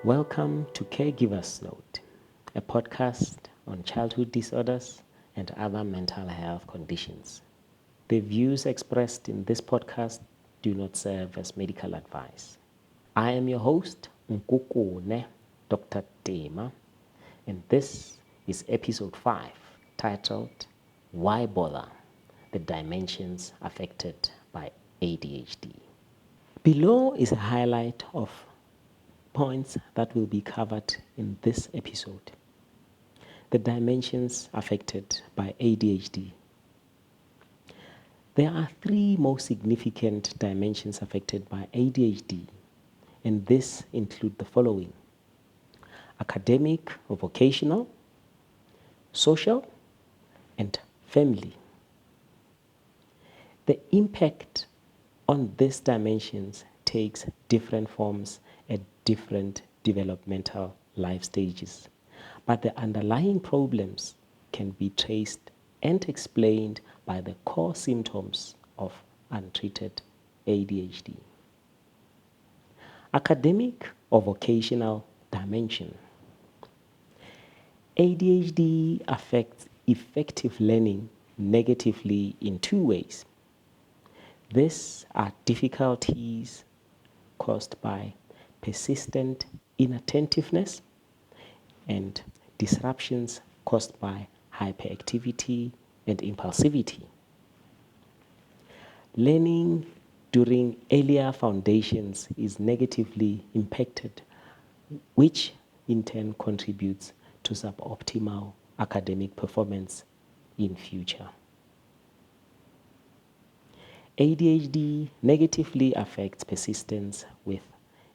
Welcome to Caregiver's Note, a podcast on childhood disorders and other mental health conditions. The views expressed in this podcast do not serve as medical advice. I am your host, Nkukune, Dr. Tema, and this is episode 5, titled Why Bother? The Dimensions Affected by ADHD. Below is a highlight of points that will be covered in this episode. The dimensions affected by ADHD. There are 3 most significant dimensions affected by ADHD, and this include the following: academic or vocational, social, and family. The impact on these dimensions takes different forms at different developmental life stages, but the underlying problems can be traced and explained by the core symptoms of untreated ADHD. Academic or vocational dimension. ADHD affects effective learning negatively in 2 ways. These are difficulties caused by persistent inattentiveness and disruptions caused by hyperactivity and impulsivity. Learning during earlier foundations is negatively impacted, which in turn contributes to suboptimal academic performance in future. ADHD negatively affects persistence with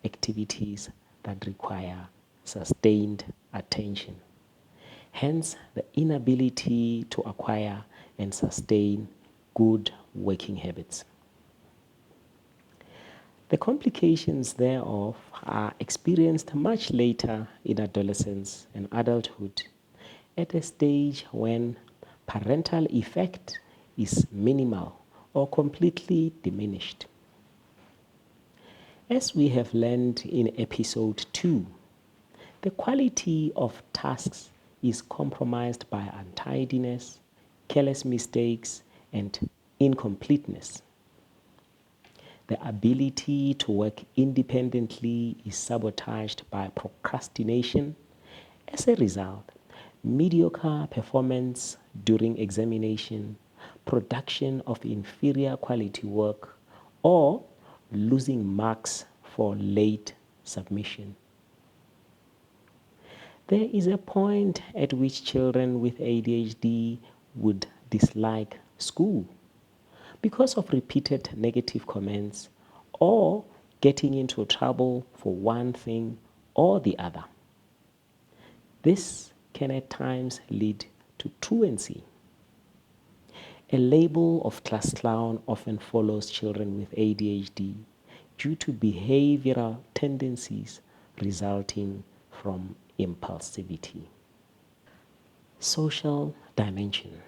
activities that require sustained attention, hence the inability to acquire and sustain good working habits. The complications thereof are experienced much later in adolescence and adulthood, at a stage when parental effect is minimal or completely diminished. As we have learned in episode 2, the quality of tasks is compromised by untidiness, careless mistakes, and incompleteness. The ability to work independently is sabotaged by procrastination. As a result, mediocre performance during examination, production of inferior quality work, or losing marks for late submission. There is a point at which children with ADHD would dislike school because of repeated negative comments or getting into trouble for one thing or the other. This can at times lead to truancy. A label of class clown often follows children with ADHD due to behavioral tendencies resulting from impulsivity. Social dimension.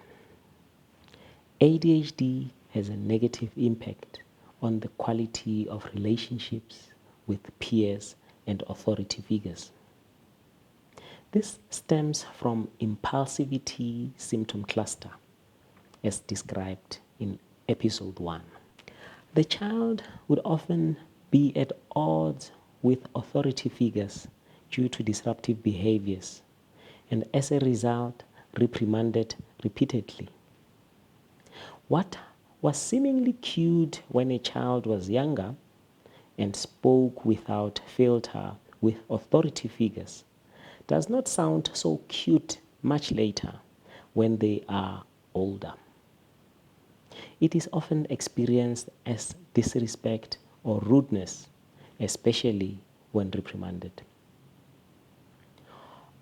ADHD has a negative impact on the quality of relationships with peers and authority figures. This stems from impulsivity symptom cluster, as described in episode 1. The child would often be at odds with authority figures due to disruptive behaviors, and as a result, reprimanded repeatedly. What was seemingly cute when a child was younger and spoke without filter with authority figures does not sound so cute much later when they are older. It is often experienced as disrespect or rudeness, especially when reprimanded.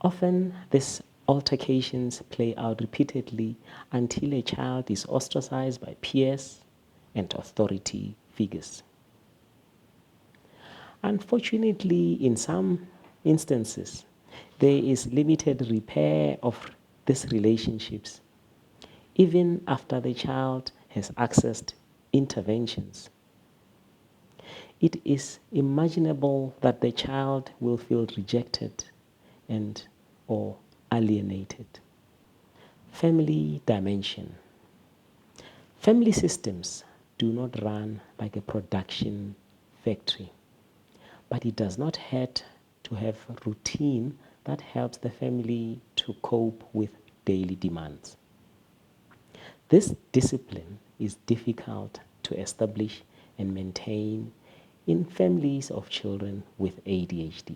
Often, these altercations play out repeatedly until a child is ostracized by peers and authority figures. Unfortunately, in some instances, there is limited repair of these relationships, even after the child has accessed interventions. it is imaginable that the child will feel rejected and or alienated. Family dimension. Family systems do not run like a production factory, but it does not hurt to have routine that helps the family to cope with daily demands. This discipline is difficult to establish and maintain in families of children with ADHD.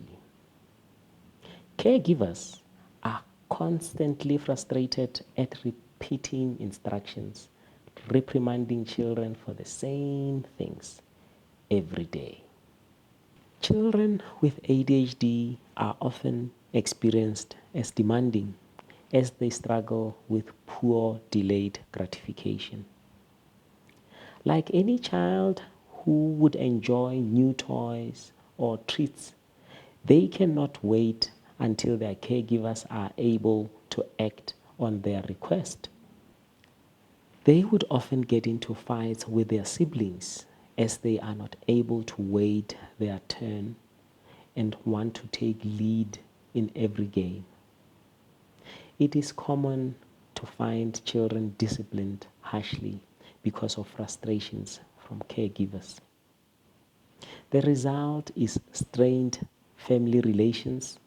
Caregivers are constantly frustrated at repeating instructions, reprimanding children for the same things every day. Children with ADHD are often experienced as demanding as they struggle with poor delayed gratification. Like any child who would enjoy new toys or treats, they cannot wait until their caregivers are able to act on their request. They would often get into fights with their siblings as they are not able to wait their turn and want to take lead in every game. It is common to find children disciplined harshly because of frustrations from caregivers. The result is strained family relations,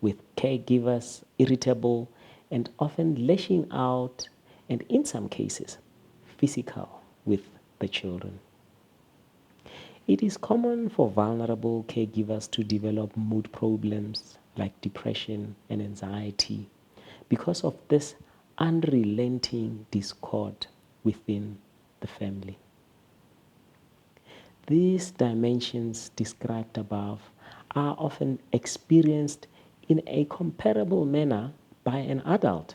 with caregivers irritable and often lashing out, and in some cases, physical with the children. It is common for vulnerable caregivers to develop mood problems like depression and anxiety because of this unrelenting discord within the family. These dimensions described above are often experienced in a comparable manner by an adult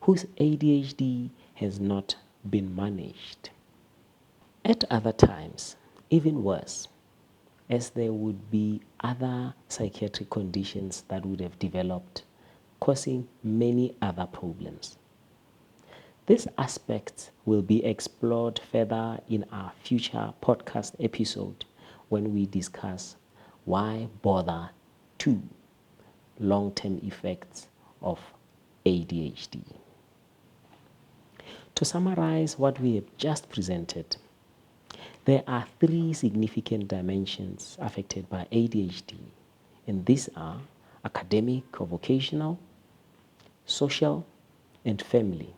whose ADHD has not been managed. At other times, even worse, as there would be other psychiatric conditions that would have developed, causing many other problems. These aspects will be explored further in our future podcast episode when we discuss why bother 2 long-term effects of ADHD. To summarize what we have just presented, there are 3 significant dimensions affected by ADHD, and these are academic or vocational, social, and family.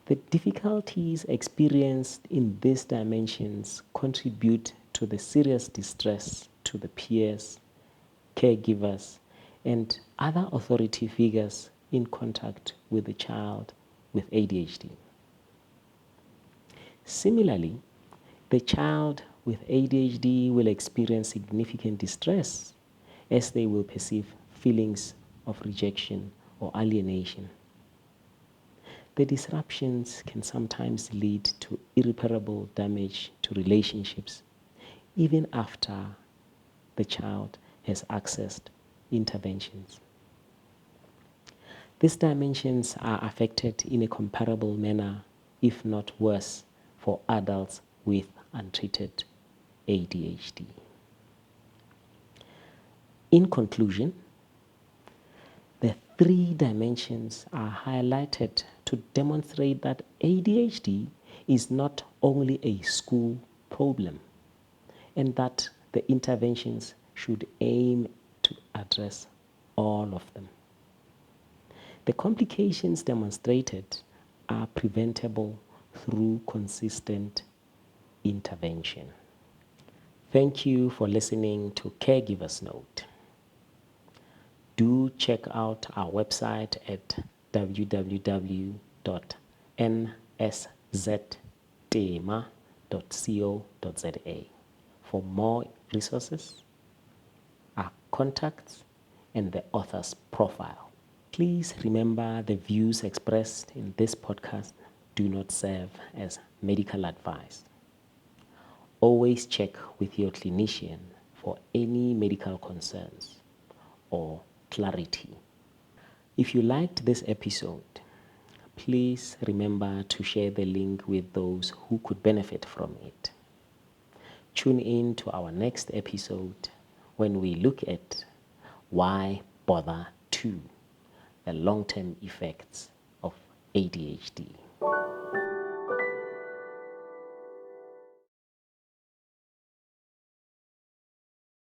The difficulties experienced in these dimensions contribute to the serious distress to the peers, caregivers, and other authority figures in contact with the child with ADHD. Similarly, the child with ADHD will experience significant distress as they will perceive feelings of rejection or alienation. The disruptions can sometimes lead to irreparable damage to relationships, even after the child has accessed interventions. These dimensions are affected in a comparable manner, if not worse, for adults with untreated ADHD. In conclusion, the 3 dimensions are highlighted to demonstrate that ADHD is not only a school problem and that the interventions should aim to address all of them. The complications demonstrated are preventable through consistent intervention. Thank you for listening to Caregiver's Note. Do check out our website at www.nsztema.co.za for more resources, our contacts, and the author's profile. Please remember the views expressed in this podcast do not serve as medical advice. Always check with your clinician for any medical concerns or clarity. If you liked this episode, please remember to share the link with those who could benefit from it. Tune in to our next episode when we look at why bother 2, the long-term effects of ADHD.